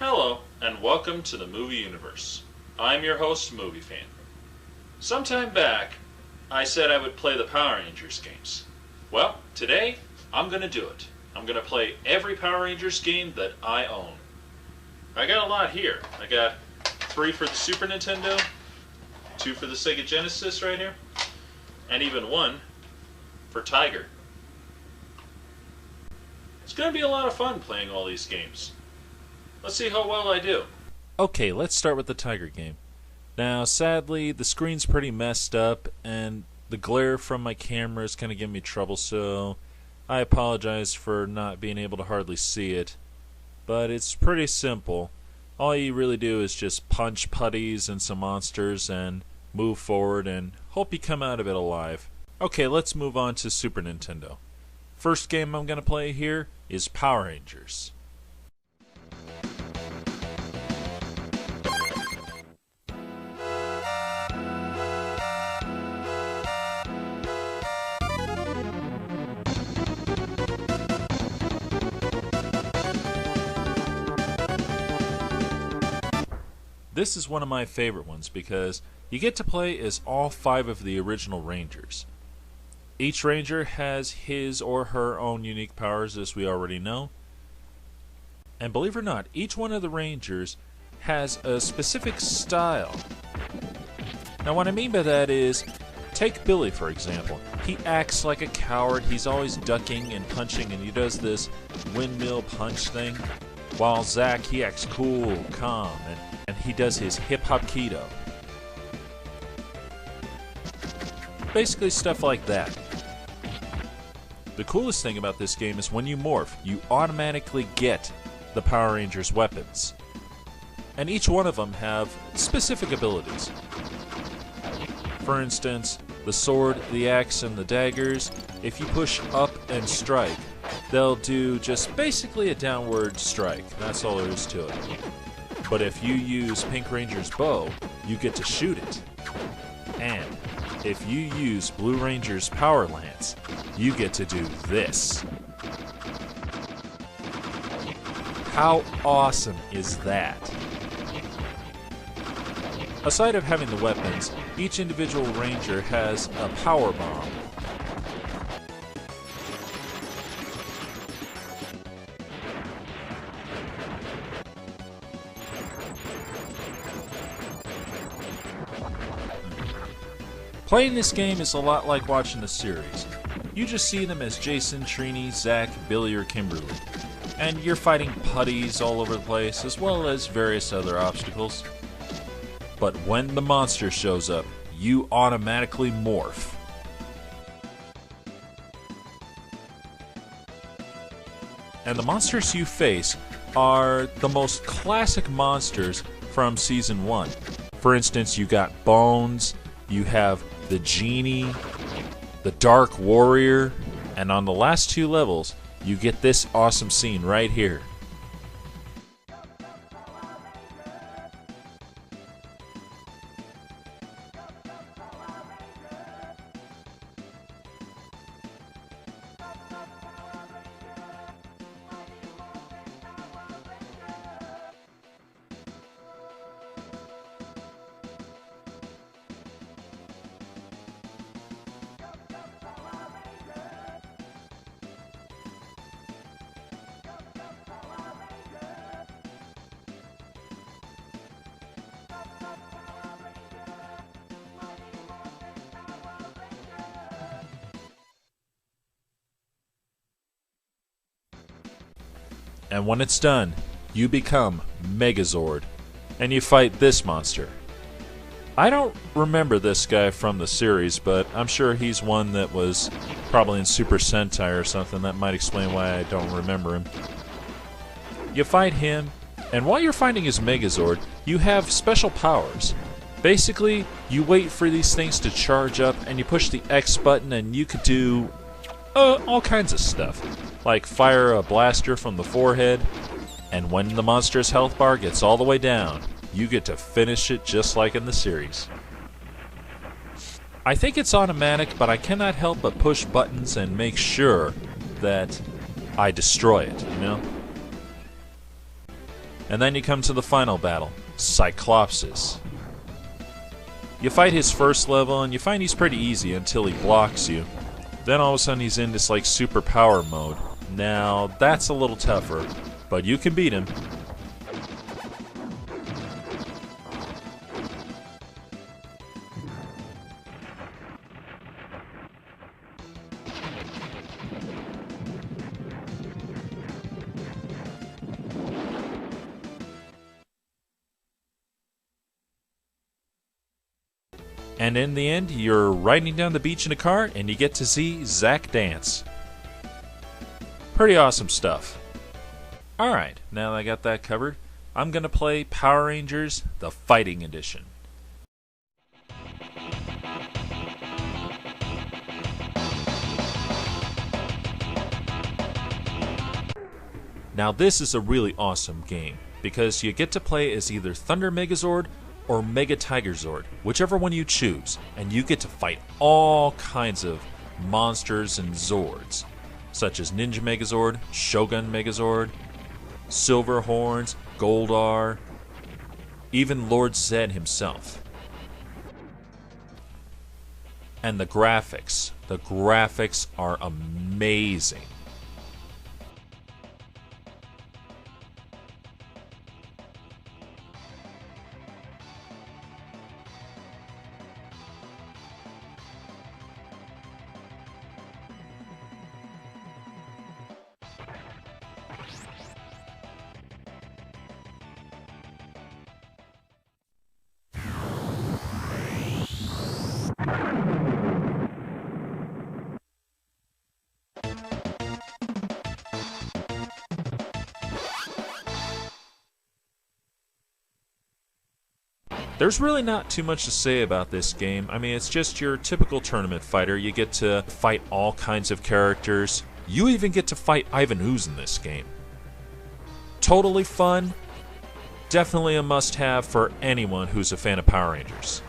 Hello, and welcome to the movie universe. I'm your host, Movie Fan. Sometime back, I said I would play the Power Rangers games. Well, today, I'm going to do it. I'm going to play every Power Rangers game that I own. I got a lot here. I got 3 for the Super Nintendo, 2 for the Sega Genesis right here, and even 1 for Tiger. It's going to be a lot of fun playing all these games. Let's see how well I do. Okay, let's start with the Tiger game. Now, sadly, the screen's pretty messed up, and the glare from my camera is kind of giving me trouble, so I apologize for not being able to hardly see it. But it's pretty simple. All you really do is just punch putties and some monsters and move forward and hope you come out of it alive. Okay, let's move on to Super Nintendo. First game I'm going to play here is Power Rangers. This is one of my favorite ones because you get to play as all 5 of the original Rangers. Each Ranger has his or her own unique powers, as we already know. And believe it or not, each one of the Rangers has a specific style. Now what I mean by that is, take Billy for example. He acts like a coward, he's always ducking and punching, and he does this windmill punch thing. While Zach, he acts cool, calm, and he does his hip-hop keto. Basically stuff like that. The coolest thing about this game is when you morph, you automatically get the Power Rangers weapons. And each one of them have specific abilities. For instance, the sword, the axe, and the daggers, if you push up and strike, they'll do just basically a downward strike. That's all there is to it. But if you use Pink Ranger's bow, you get to shoot it. And if you use Blue Ranger's Power Lance, you get to do this. How awesome is that? Aside of having the weapons, each individual Ranger has a power bomb. Playing this game is a lot like watching the series. You just see them as Jason, Trini, Zach, Billy, or Kimberly. And you're fighting putties all over the place, as well as various other obstacles. But when the monster shows up, you automatically morph. And the monsters you face are the most classic monsters from Season 1. For instance, you got Bones, you have the Genie, the Dark Warrior, and on the last 2 levels, you get this awesome scene right here. And when it's done, you become Megazord, and you fight this monster. I don't remember this guy from the series, but I'm sure he's one that was probably in Super Sentai or something. That might explain why I don't remember him. You fight him, and while you're fighting his Megazord, you have special powers. Basically, you wait for these things to charge up, and you push the X button, and you could do all kinds of stuff, like fire a blaster from the forehead, and when the monster's health bar gets all the way down, you get to finish it just like in the series. I think it's automatic, but I cannot help but push buttons and make sure that I destroy it, you know? And then you come to the final battle, Cyclopsis. You fight his first level and you find he's pretty easy until he blocks you. Then all of a sudden he's in this like super power mode. Now that's a little tougher, but you can beat him. And in the end, you're riding down the beach in a car and you get to see Zack dance. Pretty awesome stuff. Alright, now that I got that covered, I'm going to play Power Rangers, the Fighting Edition. Now this is a really awesome game, because you get to play as either Thunder Megazord or Mega Tigerzord, whichever one you choose, and you get to fight all kinds of monsters and Zords, such as Ninja Megazord, Shogun Megazord, Silver Horns, Goldar, even Lord Zed himself. And the graphics are amazing. There's really not too much to say about this game. I mean, it's just your typical tournament fighter. You get to fight all kinds of characters. You even get to fight Ivan Ooze in this game. Totally fun. Definitely a must-have for anyone who's a fan of Power Rangers.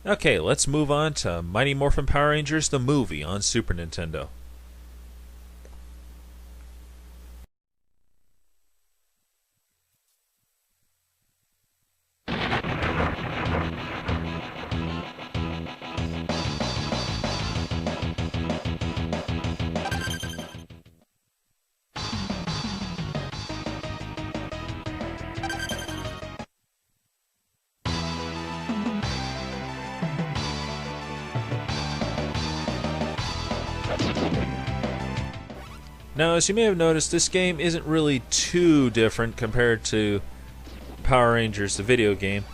Okay, let's move on to Mighty Morphin Power Rangers, the movie on Super Nintendo. Now, as you may have noticed, this game isn't really too different compared to Power Rangers, the video game.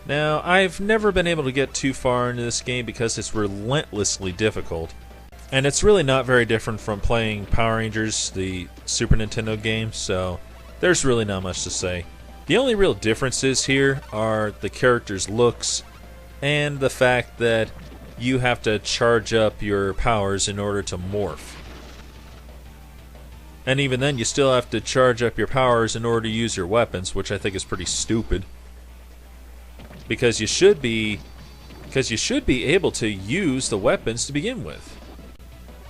Now, I've never been able to get too far into this game because it's relentlessly difficult. And it's really not very different from playing Power Rangers, the Super Nintendo game, so there's really not much to say. The only real differences here are the characters' looks and the fact that you have to charge up your powers in order to morph. And even then, you still have to charge up your powers in order to use your weapons, which I think is pretty stupid. Because you should be able to use the weapons to begin with.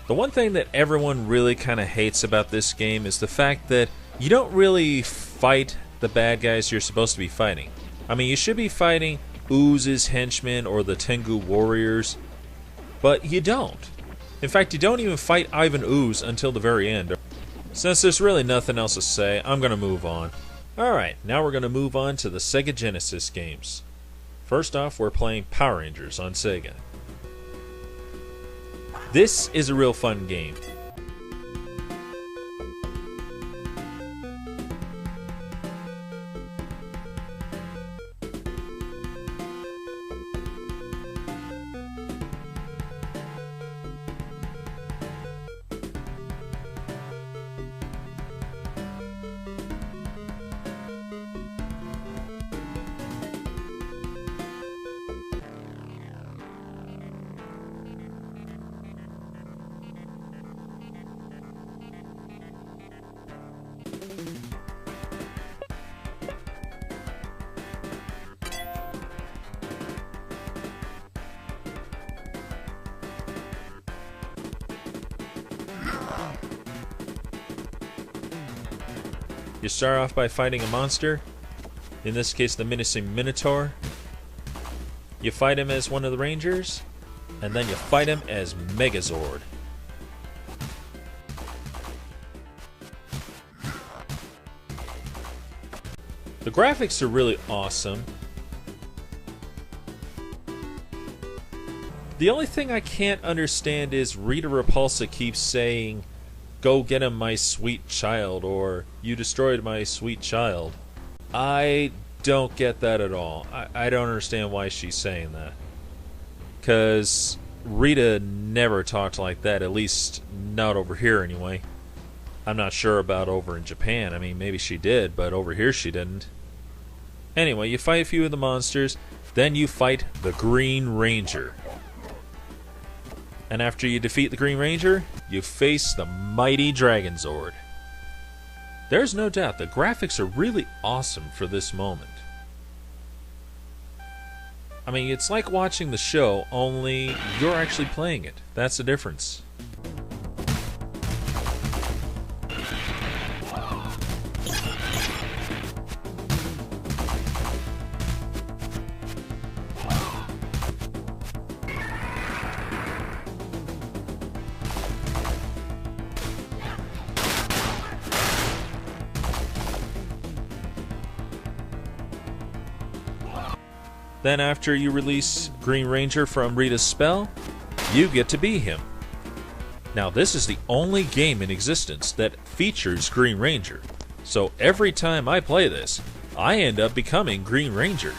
The one thing that everyone really kind of hates about this game is the fact that you don't really fight the bad guys you're supposed to be fighting. I mean, you should be fighting Ooze's henchmen or the Tengu warriors, but you don't. In fact, you don't even fight Ivan Ooze until the very end. Since there's really nothing else to say, I'm going to move on. Alright, now we're going to move on to the Sega Genesis games. First off, we're playing Power Rangers on Sega. This is a real fun game. You start off by fighting a monster, in this case the menacing Minotaur. You fight him as one of the Rangers, and then you fight him as Megazord. The graphics are really awesome. The only thing I can't understand is Rita Repulsa keeps saying, "Go get him, my sweet child," or "You destroyed my sweet child." I don't get that at all. I don't understand why she's saying that. Because Rita never talked like that, at least not over here anyway. I'm not sure about over in Japan. I mean, maybe she did, but over here she didn't. Anyway, you fight a few of the monsters, then you fight the Green Ranger. And after you defeat the Green Ranger, you face the mighty Dragonzord. There's no doubt the graphics are really awesome for this moment. I mean, it's like watching the show, only you're actually playing it. That's the difference. Then after you release Green Ranger from Rita's spell, you get to be him. Now this is the only game in existence that features Green Ranger, so every time I play this, I end up becoming Green Ranger.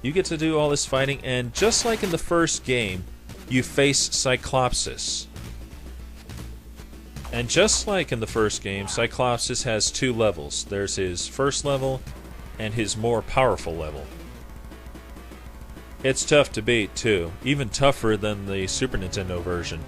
You get to do all this fighting, and just like in the first game, you face Cyclopsis. And just like in the first game, Cyclopsis has two levels. There's his first level and his more powerful level. It's tough to beat, too. Even tougher than the Super Nintendo version.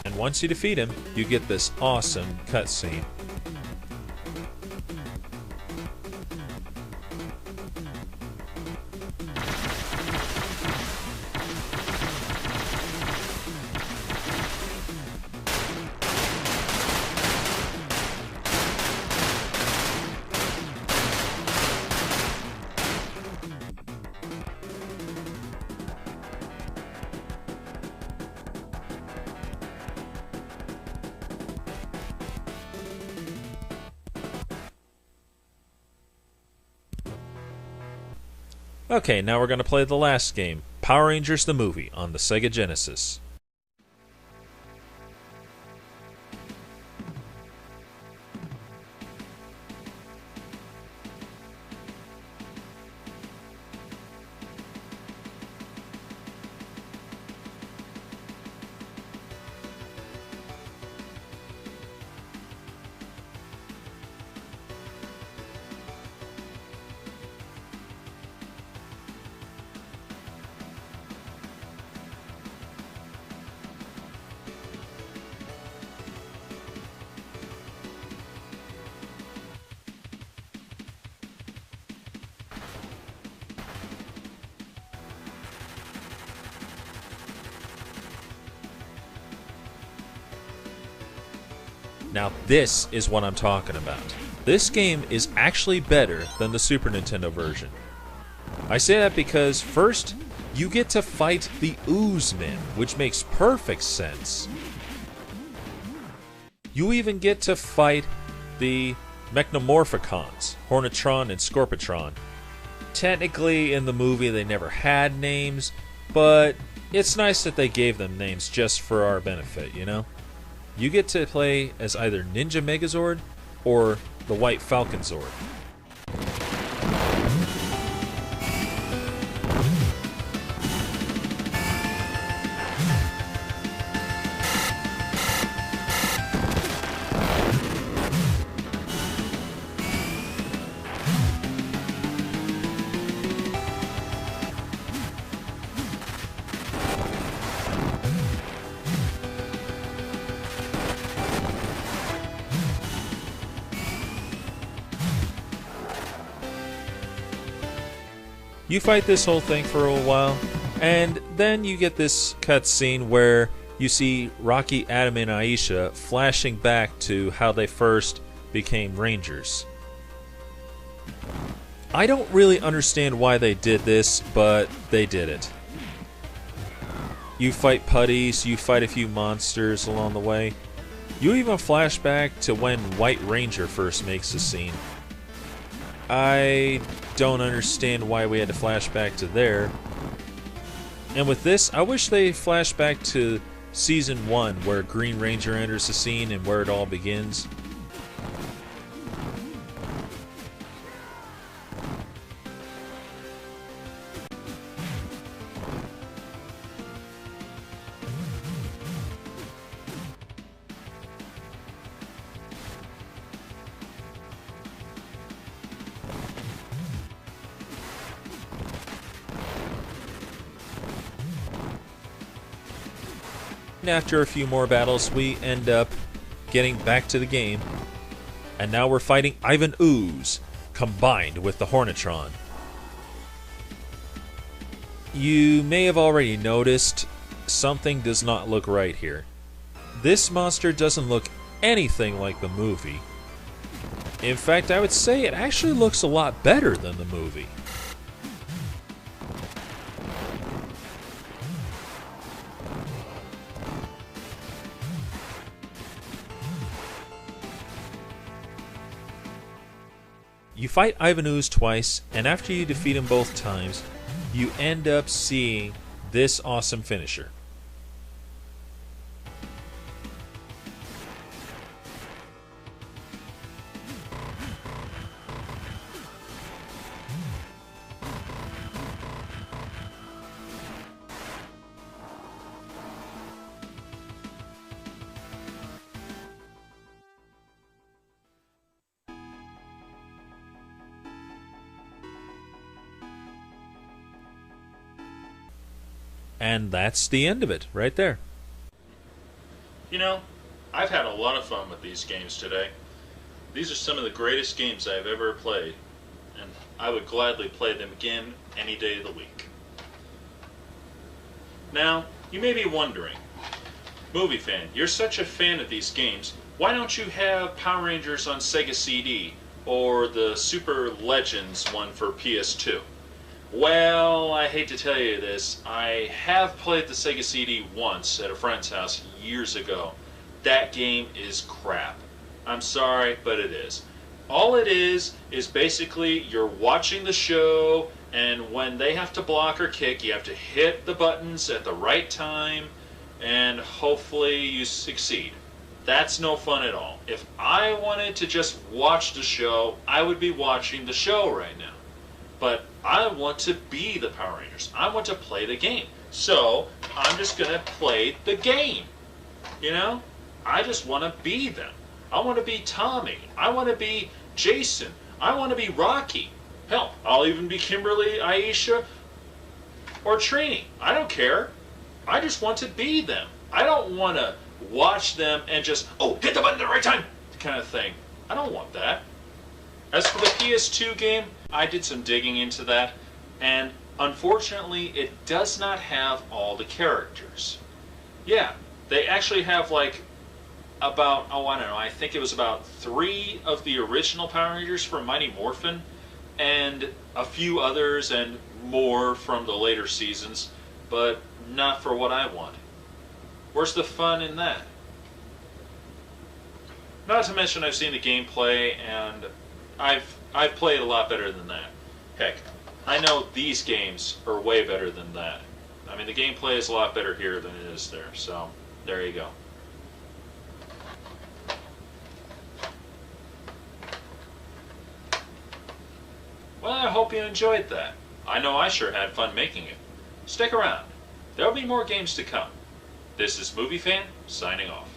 And once you defeat him, you get this awesome cutscene. Okay, now we're going to play the last game, Power Rangers the Movie, on the Sega Genesis. Now this is what I'm talking about. This game is actually better than the Super Nintendo version. I say that because first, you get to fight the Oozemen, which makes perfect sense. You even get to fight the Mechnomorphicons, Hornitron and Scorpitron. Technically, in the movie they never had names, but it's nice that they gave them names just for our benefit, you know? You get to play as either Ninja Megazord or the White Falcon Zord. You fight this whole thing for a while, and then you get this cutscene where you see Rocky, Adam, and Aisha flashing back to how they first became Rangers. I don't really understand why they did this, but they did it. You fight putties, you fight a few monsters along the way. You even flash back to when White Ranger first makes a scene. I don't understand why we had to flash back to there. And with this, I wish they flashed back to Season 1, where Green Ranger enters the scene and where it all begins. And after a few more battles, we end up getting back to the game. And now we're fighting Ivan Ooze, combined with the Hornetron. You may have already noticed something does not look right here. This monster doesn't look anything like the movie. In fact, I would say it actually looks a lot better than the movie. You fight Ivan Ooze twice, and after you defeat him both times, you end up seeing this awesome finisher. And that's the end of it, right there. You know, I've had a lot of fun with these games today. These are some of the greatest games I've ever played, and I would gladly play them again any day of the week. Now, you may be wondering, Movie Fan, you're such a fan of these games, why don't you have Power Rangers on Sega CD, or the Super Legends one for PS2? Well, I hate to tell you this, I have played the Sega CD once at a friend's house years ago. That game is crap. I'm sorry, but it is. All it is basically you're watching the show, and when they have to block or kick, you have to hit the buttons at the right time, and hopefully you succeed. That's no fun at all. If I wanted to just watch the show, I would be watching the show right now. But I want to be the Power Rangers. I want to play the game. So, I'm just going to play the game. You know? I just want to be them. I want to be Tommy. I want to be Jason. I want to be Rocky. Hell, I'll even be Kimberly, Aisha, or Trini. I don't care. I just want to be them. I don't want to watch them and just, oh, hit the button at the right time, kind of thing. I don't want that. As for the PS2 game, I did some digging into that, and unfortunately it does not have all the characters. Yeah, they actually have like about, oh I don't know, I think it was about 3 of the original Power Rangers from Mighty Morphin, and a few others and more from the later seasons, but not for what I want. Where's the fun in that? Not to mention I've seen the gameplay, and I've played a lot better than that. Heck, I know these games are way better than that. I mean, the gameplay is a lot better here than it is there, so there you go. Well, I hope you enjoyed that. I know I sure had fun making it. Stick around. There'll be more games to come. This is Movie Fan, signing off.